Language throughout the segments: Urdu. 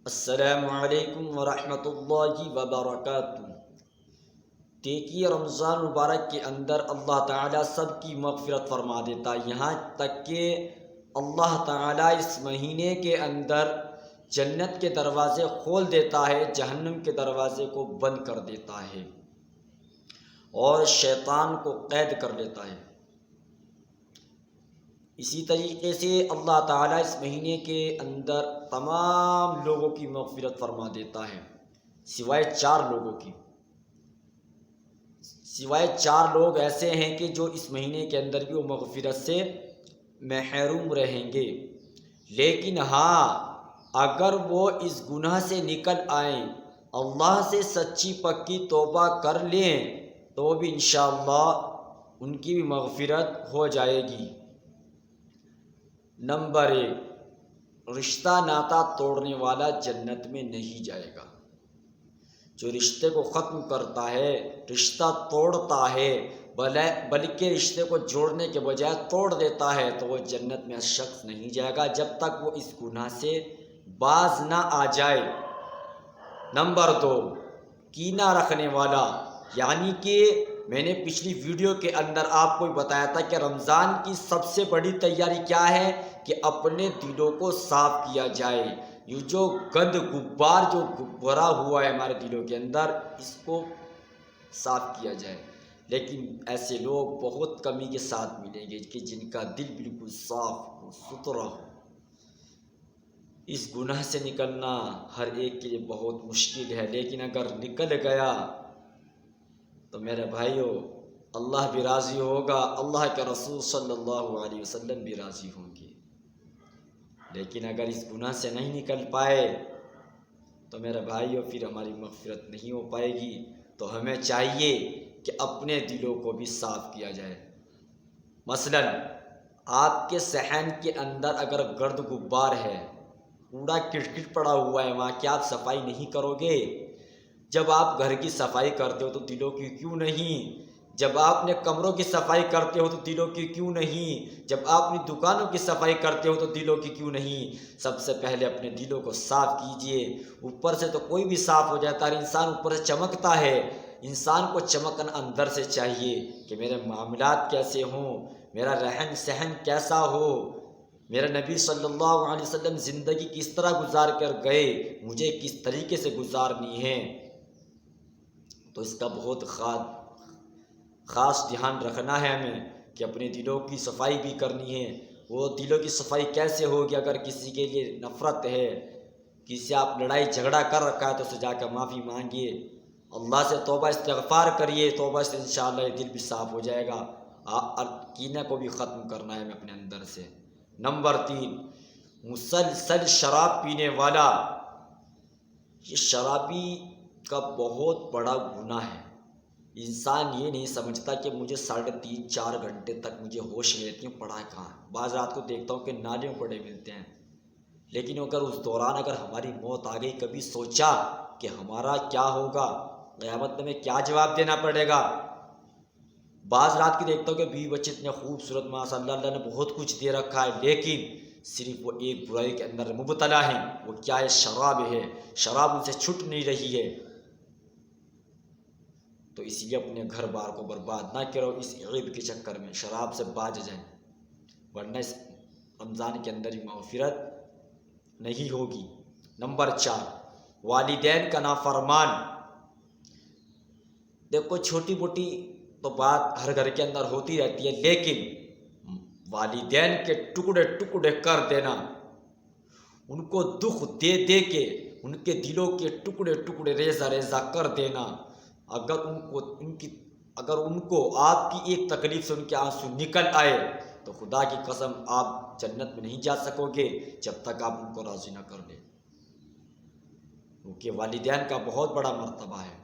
السلام علیکم ورحمۃ اللہ وبرکاتہ۔ دیکھیے، رمضان مبارک کے اندر اللہ تعالیٰ سب کی مغفرت فرما دیتا ہے، یہاں تک کہ اللہ تعالیٰ اس مہینے کے اندر جنت کے دروازے کھول دیتا ہے، جہنم کے دروازے کو بند کر دیتا ہے اور شیطان کو قید کر لیتا ہے۔ اسی طریقے سے اللہ تعالیٰ اس مہینے کے اندر تمام لوگوں کی مغفرت فرما دیتا ہے، سوائے 4 لوگوں کی۔ سوائے 4 لوگ ایسے ہیں کہ جو اس مہینے کے اندر بھی وہ مغفرت سے محروم رہیں گے، لیکن ہاں اگر وہ اس گناہ سے نکل آئیں، اللہ سے سچی پکی توبہ کر لیں، تو بھی انشاءاللہ ان کی بھی مغفرت ہو جائے گی۔ نمبر 1، رشتہ ناتا توڑنے والا جنت میں نہیں جائے گا۔ جو رشتے کو ختم کرتا ہے، رشتہ توڑتا ہے، بلکہ رشتے کو جوڑنے کے بجائے توڑ دیتا ہے، تو وہ جنت میں شخص نہیں جائے گا جب تک وہ اس گناہ سے باز نہ آ جائے۔ نمبر 2، کینہ رکھنے والا، یعنی کہ میں نے پچھلی ویڈیو کے اندر آپ کو بتایا تھا کہ رمضان کی سب سے بڑی تیاری کیا ہے کہ اپنے دلوں کو صاف کیا جائے۔ یہ جو گند غبار جو بھرا ہوا ہے ہمارے دلوں کے اندر، اس کو صاف کیا جائے، لیکن ایسے لوگ بہت کمی کے ساتھ ملیں گے کہ جن کا دل بالکل صاف ہو، ستھرا ہو۔ اس گناہ سے نکلنا ہر ایک کے لیے بہت مشکل ہے، لیکن اگر نکل گیا تو میرے بھائیو اللہ بھی راضی ہوگا، اللہ کے رسول صلی اللہ علیہ وسلم بھی راضی ہوں گے۔ لیکن اگر اس گناہ سے نہیں نکل پائے تو میرے بھائیو پھر ہماری مغفرت نہیں ہو پائے گی۔ تو ہمیں چاہیے کہ اپنے دلوں کو بھی صاف کیا جائے۔ مثلا آپ کے صحن کے اندر اگر گرد غبار ہے، کوڑا کرکٹ پڑا ہوا ہے، وہاں کیا آپ صفائی نہیں کرو گے؟ جب آپ گھر کی صفائی کرتے ہو تو دلوں کی کیوں نہیں؟ جب آپ اپنے کمروں کی صفائی کرتے ہو تو دلوں کی کیوں نہیں؟ جب آپ اپنی دکانوں کی صفائی کرتے ہو تو دلوں کی کیوں نہیں؟ سب سے پہلے اپنے دلوں کو صاف کیجئے۔ اوپر سے تو کوئی بھی صاف ہو جاتا ہے، انسان اوپر سے چمکتا ہے، انسان کو چمکن اندر سے چاہیے کہ میرے معاملات کیسے ہوں، میرا رہن سہن کیسا ہو، میرا نبی صلی اللہ علیہ وسلم زندگی کس طرح گزار کر گئے، مجھے کس طریقے سے گزارنی ہے۔ تو اس کا بہت خاص دھیان رکھنا ہے ہمیں کہ اپنے دلوں کی صفائی بھی کرنی ہے۔ وہ دلوں کی صفائی کیسے ہوگی؟ اگر کسی کے لیے نفرت ہے، کسی سے آپ لڑائی جھگڑا کر رکھا ہے، تو اسے جا کر معافی مانگیے، اللہ سے توبہ استغفار کریے، توبہ سے انشاءاللہ یہ دل بھی صاف ہو جائے گا۔ کینہ کو بھی ختم کرنا ہے ہمیں اپنے اندر سے۔ نمبر 3، مسلسل شراب پینے والا۔ یہ شرابی کا بہت بڑا گناہ ہے۔ انسان یہ نہیں سمجھتا کہ مجھے 3.5-4 گھنٹے تک مجھے ہوش میں رہتی ہوں، پڑا کہاں۔ بعض رات کو دیکھتا ہوں کہ نالیوں پڑے ملتے ہیں، لیکن اگر اس دوران اگر ہماری موت آ گئی، کبھی سوچا کہ ہمارا کیا ہوگا؟ قیامت میں ہمیں کیا جواب دینا پڑے گا؟ بعض رات کی دیکھتا ہوں کہ بیوی بچے اتنے خوبصورت، ماشاء اللہ، اللہ نے بہت کچھ دے رکھا ہے، لیکن صرف وہ ایک برائی کے اندر مبتلا ہیں۔ وہ کیا ہے؟ شراب ہے۔ شراب ان سے چھٹ نہیں رہی ہے۔ تو اس لیے اپنے گھر بار کو برباد نہ کرو اس عیب کے چکر میں، شراب سے باز جائیں، ورنہ اس رمضان کے اندر ہی مغفرت نہیں ہوگی۔ نمبر 4، والدین کا نافرمان۔ دیکھو، چھوٹی موٹی تو بات ہر گھر کے اندر ہوتی رہتی ہے، لیکن والدین کے ٹکڑے ٹکڑے کر دینا، ان کو دکھ دے دے کے ان کے دلوں کے ٹکڑے ٹکڑے ریزہ ریزہ کر دینا، اگر ان کو آپ کی ایک تکلیف سے ان کے آنسو نکل آئے تو خدا کی قسم آپ جنت میں نہیں جا سکو گے جب تک آپ ان کو راضی نہ کر لیں، کیونکہ والدین کا بہت بڑا مرتبہ ہے۔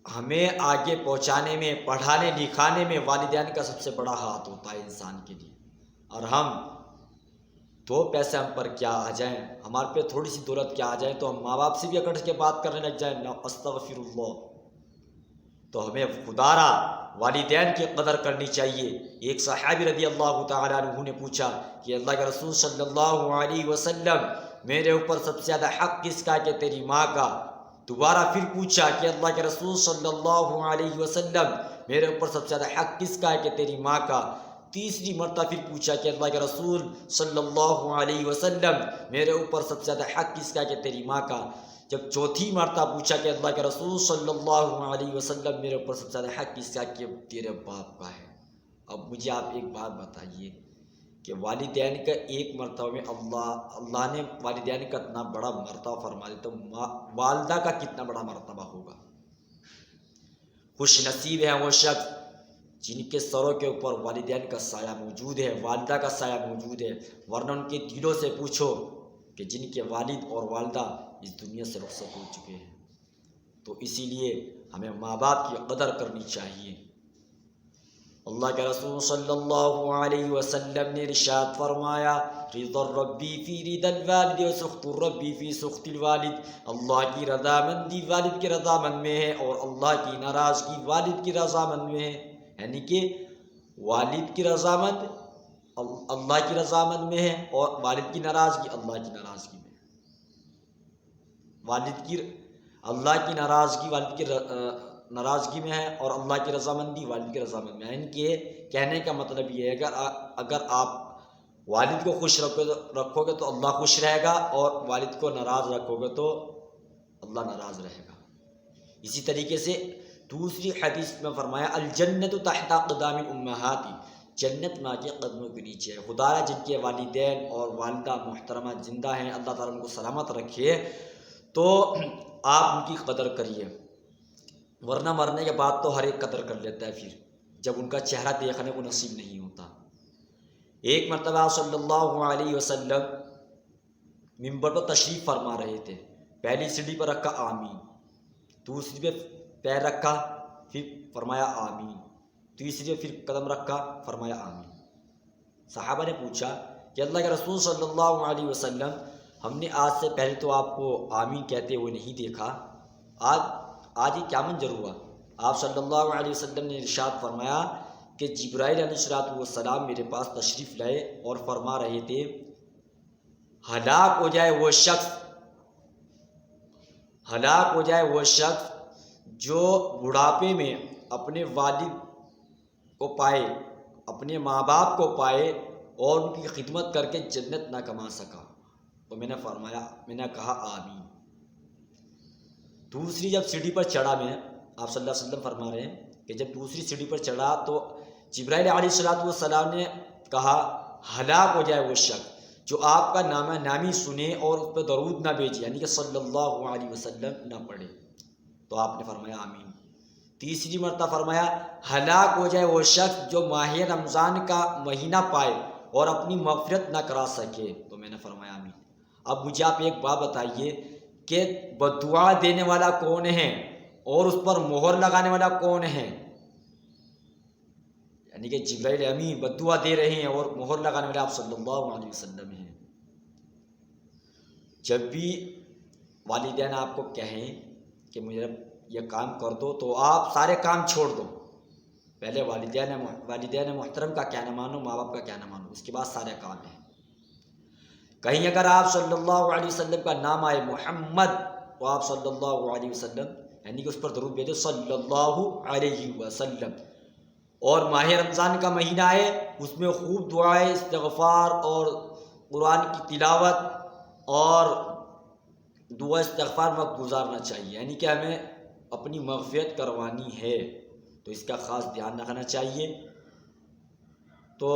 ہمیں آگے پہنچانے میں، پڑھانے لکھانے میں والدین کا سب سے بڑا ہاتھ ہوتا ہے انسان کے لیے، اور ہم 2 پیسے ہم پر کیا آ جائیں، ہمارے پہ تھوڑی سی دولت کیا آ جائے تو ہم ماں باپ سے بھی اکڑ کے بات کرنے لگ جائیں، استغفر اللہ۔ تو ہمیں خدارا والدین کی قدر کرنی چاہیے۔ ایک صحابی رضی اللہ تعالیٰ عنہ نے پوچھا کہ اللہ کے رسول صلی اللہ علیہ وسلم میرے اوپر سب سے زیادہ حق کس کا؟ کہ تیری ماں کا۔ دوبارہ پھر پوچھا کہ اللہ کے رسول صلی اللہ علیہ وسلم میرے اوپر سب سے زیادہ حق کس کا ہے؟ کہ تیری ماں کا۔ تیسری مرتبہ پھر پوچھا کہ اللہ کے رسول صلی اللہ علیہ وسلم میرے اوپر سب سے زیادہ حق کس کا ہے؟ کہ تیری ماں کا۔ جب چوتھی مرتبہ پوچھا کہ اللہ کے رسول صلی اللہ علیہ وسلم میرے اوپر سب سے زیادہ حق کس کا؟ کہ تیرے باپ کا ہے۔ اب مجھے آپ ایک بات بتائیے کہ والدین کا ایک مرتبہ میں اللہ نے والدین کا اتنا بڑا مرتبہ فرما دیا، تو والدہ کا کتنا بڑا مرتبہ ہوگا؟ خوش نصیب ہے وہ شخص جن کے سروں کے اوپر والدین کا سایہ موجود ہے، والدہ کا سایہ موجود ہے، ورنہ ان کے دلوں سے پوچھو کہ جن کے والد اور والدہ اس دنیا سے رخصت ہو چکے ہیں۔ تو اسی لیے ہمیں ماں باپ کی قدر کرنی چاہیے۔ اللہ کے رسول صلی اللہ علیہ وسلم نے ارشاد فرمایا، رضا الربی فی رضا الوالد و سخط الربی فی سخط الوالد۔ اللہ کی رضامندی والد کی رضامند میں ہے، اور اللہ کی ناراضگی والد کی رضامند میں ہے۔ یعنی کہ والد کی رضامند اللہ کی رضامند میں ہے، اور والد کی ناراضگی اللہ کی ناراضگی میں ہے۔ اللہ کی ناراضگی والد کی ناراضگی میں ہے، اور اللہ کی رضامندی والد کی رضامند میں ہے۔ ان کے کہنے کا مطلب یہ ہے اگر آپ والد کو خوش رکھو گے تو اللہ خوش رہے گا، اور والد کو ناراض رکھو گے تو اللہ ناراض رہے گا۔ اسی طریقے سے دوسری حدیث میں فرمایا، الجنت تحت اقدام الامہات، جنت ماں کے قدموں کے نیچے ہے۔ خدایا جن کے والدین اور والدہ محترمہ زندہ ہیں، اللہ تعالیٰ ان کو سلامت رکھے، تو آپ ان کی قدر کریے، ورنہ مرنے کے بعد تو ہر ایک قدر کر لیتا ہے، پھر جب ان کا چہرہ دیکھنے کو نصیب نہیں ہوتا۔ ایک مرتبہ صلی اللہ علیہ وسلم منبر پر تشریف فرما رہے تھے، پہلی سیڑھی پر رکھا آمین، دوسری پہ پیر رکھا پھر فرمایا آمین، تیسری پہ پھر قدم رکھا فرمایا آمین۔ صحابہ نے پوچھا کہ اللہ کے رسول صلی اللہ علیہ وسلم ہم نے آج سے پہلے تو آپ کو آمین کہتے ہوئے نہیں دیکھا، آج ہی کیا منظر ہوا؟ آپ صلی اللہ علیہ وسلم نے ارشاد فرمایا کہ جبرائیل علیہ السلام میرے پاس تشریف لائے اور فرما رہے تھے، ہلاک ہو جائے وہ شخص جو بڑھاپے میں اپنے والد کو پائے، اپنے ماں باپ کو پائے اور ان کی خدمت کر کے جنت نہ کما سکا۔ تو میں نے کہا آمین۔ دوسری جب سیڑھی پر چڑھا، میں آپ صلی اللہ علیہ وسلم فرما رہے ہیں کہ جب دوسری سیڑھی پر چڑھا تو جبرائیل علیہ السلام نے کہا، ہلاک ہو جائے وہ شخص جو آپ کا نامی سنے اور اس پہ درود نہ بھیجے، یعنی کہ صلی اللہ علیہ وسلم نہ پڑھے۔ تو آپ نے فرمایا آمین۔ تیسری مرتبہ فرمایا، ہلاک ہو جائے وہ شخص جو ماہ رمضان کا مہینہ پائے اور اپنی مغفرت نہ کرا سکے۔ تو میں نے فرمایا آمین۔ اب مجھے آپ ایک بات بتائیے کہ بددعا دینے والا کون ہے اور اس پر مہر لگانے والا کون ہے؟ یعنی کہ جبرائیل امین بددعا دے رہے ہیں اور مہر لگانے والے آپ صلی اللہ علیہ وسلم ہیں۔ جب بھی والدین آپ کو کہیں کہ مجھے یہ کام کر دو تو آپ سارے کام چھوڑ دو، پہلے والدین محترم کا کہنا مانو، ماں باپ کا کہنا مانو، اس کے بعد سارے کام ہیں۔ کہیں اگر آپ صلی اللہ علیہ وسلم کا نام آئے محمد، تو آپ صلی اللہ علیہ وسلم یعنی کہ اس پر درود بھیجو صلی اللہ علیہ وسلم۔ اور ماہ رمضان کا مہینہ ہے، اس میں خوب دعائیں، استغفار اور قرآن کی تلاوت اور دعا استغفار وقت گزارنا چاہیے، یعنی کہ ہمیں اپنی مغفرت کروانی ہے، تو اس کا خاص دھیان رکھنا چاہیے۔ تو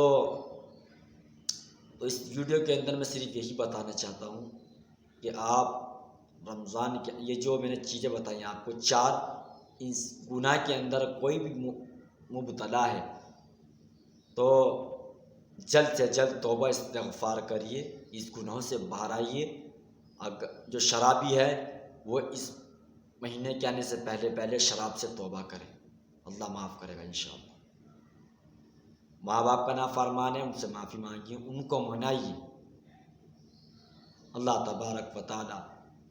اس ویڈیو کے اندر میں صرف یہی بتانا چاہتا ہوں کہ آپ رمضان کے یہ جو میں نے چیزیں بتائیں آپ کو، 4 اس گناہ کے اندر کوئی بھی مبتلا ہے تو جلد سے جلد توبہ استغفار کریے، اس گناہوں سے باہر آئیے۔ جو شرابی ہے وہ اس مہینے کے آنے سے پہلے شراب سے توبہ کرے، اللہ معاف کرے گا انشاءاللہ۔ ماں باپ کا نافرمان ہے، ان سے معافی مانگیے، ان کو منائیے۔ اللہ تبارک و تعالی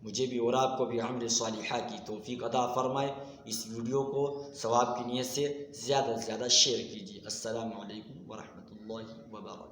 مجھے بھی اور آپ کو بھی عمل صالحہ کی توفیق عطا فرمائے۔ اس ویڈیو کو ثواب کی نیت سے زیادہ سے زیادہ شیئر کیجیے۔ السلام علیکم ورحمۃ اللہ وبرکاتہ۔